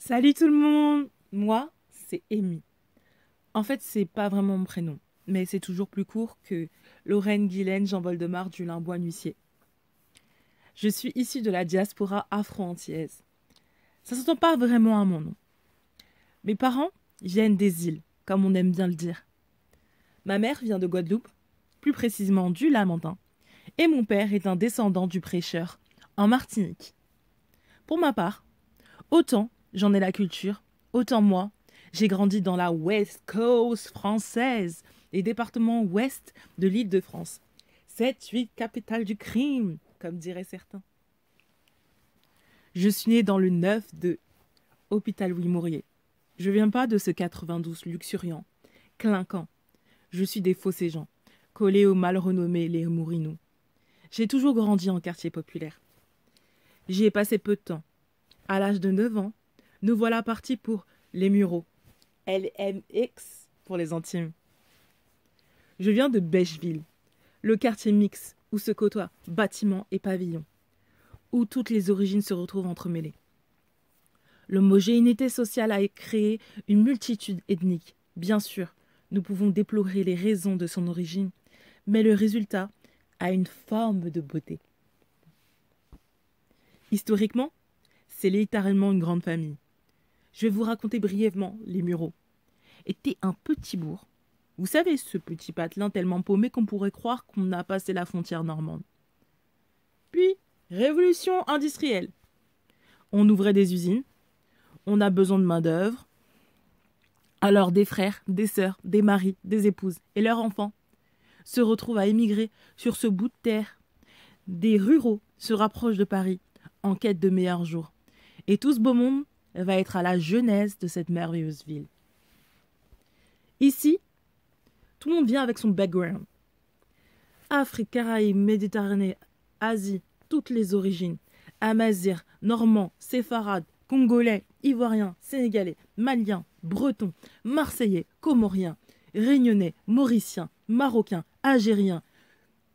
Salut tout le monde! Moi, c'est Amy. En fait, c'est pas vraiment mon prénom, mais c'est toujours plus court que Lorraine Guylaine Jean Voldemar du Limbois Nuissier. Je suis issue de la diaspora afro-antillaise. Ça s'entend pas vraiment à mon nom. Mes parents viennent des îles, comme on aime bien le dire. Ma mère vient de Guadeloupe, plus précisément du Lamentin, et mon père est un descendant du prêcheur, en Martinique. Pour ma part, autant j'en ai la culture, autant moi, j'ai grandi dans la West Coast française, les départements ouest de l'Île-de-France. 7-8 capitale du crime, comme diraient certains. Je suis née dans le 9 de Hôpital Louis-Maurier. Je viens pas de ce 92 luxuriant, clinquant. Je suis des Phocéens, collés au mal renommé les Mourinous. J'ai toujours grandi en quartier populaire. J'y ai passé peu de temps. À l'âge de 9 ans, nous voilà partis pour les Mureaux. LMX pour les intimes. Je viens de Bècheville, le quartier mixte où se côtoient bâtiments et pavillons, où toutes les origines se retrouvent entremêlées. L'homogénéité sociale a créé une multitude ethnique. Bien sûr, nous pouvons déplorer les raisons de son origine, mais le résultat a une forme de beauté. Historiquement, c'est littéralement une grande famille. Je vais vous raconter brièvement les Mureaux. Était un petit bourg. Vous savez, ce petit patelin tellement paumé qu'on pourrait croire qu'on a passé la frontière normande. Puis, révolution industrielle. On ouvrait des usines, on a besoin de main-d'œuvre. Alors des frères, des sœurs, des maris, des épouses et leurs enfants se retrouvent à émigrer sur ce bout de terre. Des ruraux se rapprochent de Paris en quête de meilleurs jours. Et tout ce beau monde va être à la genèse de cette merveilleuse ville. Ici, tout le monde vient avec son background. Afrique, Caraïbes, Méditerranée, Asie, toutes les origines. Amazigh, Normand, Séfarade, Congolais, Ivoiriens, Sénégalais, Maliens, Bretons, Marseillais, Comoriens, Réunionnais, Mauriciens, Marocains, Algériens,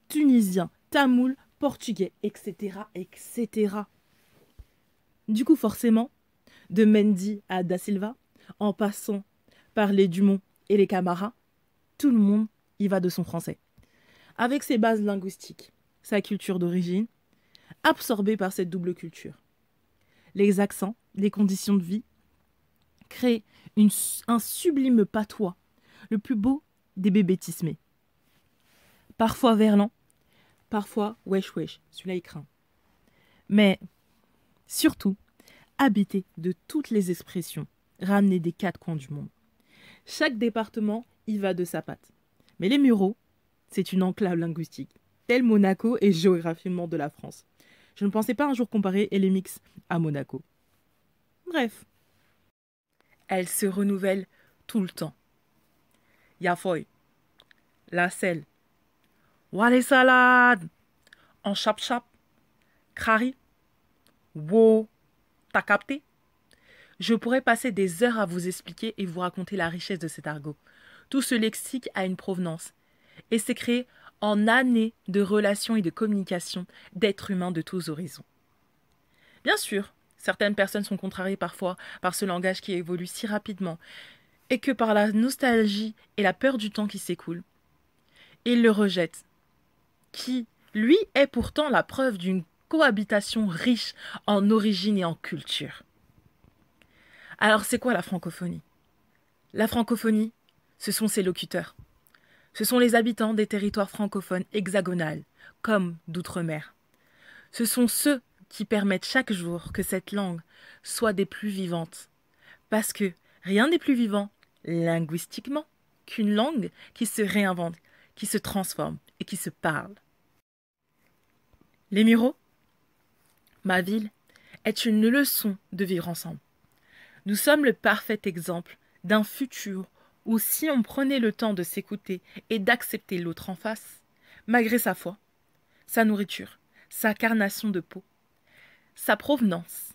Tunisiens, Tamouls, Portugais, etc., etc. Du coup, forcément, de Mendy à Da Silva, en passant par les Dumont et les Camara, tout le monde y va de son français. Avec ses bases linguistiques, sa culture d'origine, absorbée par cette double culture. Les accents, les conditions de vie, créent un sublime patois, le plus beau des bébétismés. Parfois verlan, parfois wesh wesh, celui-là il craint. Mais surtout, habité de toutes les expressions, ramenées des quatre coins du monde. Chaque département y va de sa patte. Mais les Mureaux, c'est une enclave linguistique, tel Monaco est géographiquement de la France. Je ne pensais pas un jour comparer LMX à Monaco. Bref, elle se renouvelle tout le temps. Yafoy, la selle, Wale salade, en chap-chap, crari, wow, t'as capté? Je pourrais passer des heures à vous expliquer et vous raconter la richesse de cet argot. Tout ce lexique a une provenance et s'est créé en années de relations et de communication d'êtres humains de tous horizons. Bien sûr, certaines personnes sont contrariées parfois par ce langage qui évolue si rapidement et que par la nostalgie et la peur du temps qui s'écoule, ils le rejettent, qui, lui, est pourtant la preuve d'une cohabitation riche en origine et en culture. Alors c'est quoi la francophonie? La francophonie, ce sont ses locuteurs. Ce sont les habitants des territoires francophones hexagonales, comme d'outre-mer. Ce sont ceux qui permettent chaque jour que cette langue soit des plus vivantes. Parce que rien n'est plus vivant, linguistiquement, qu'une langue qui se réinvente, qui se transforme et qui se parle. Les Mureaux, ma ville, est une leçon de vivre ensemble. Nous sommes le parfait exemple d'un futur où si on prenait le temps de s'écouter et d'accepter l'autre en face, malgré sa foi, sa nourriture, sa carnation de peau, sa provenance,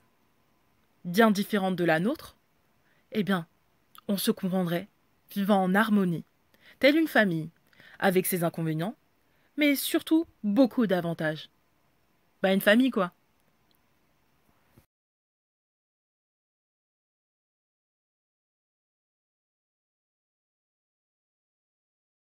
bien différente de la nôtre, eh bien, on se comprendrait, vivant en harmonie, telle une famille, avec ses inconvénients, mais surtout beaucoup d'avantages. Une famille quoi.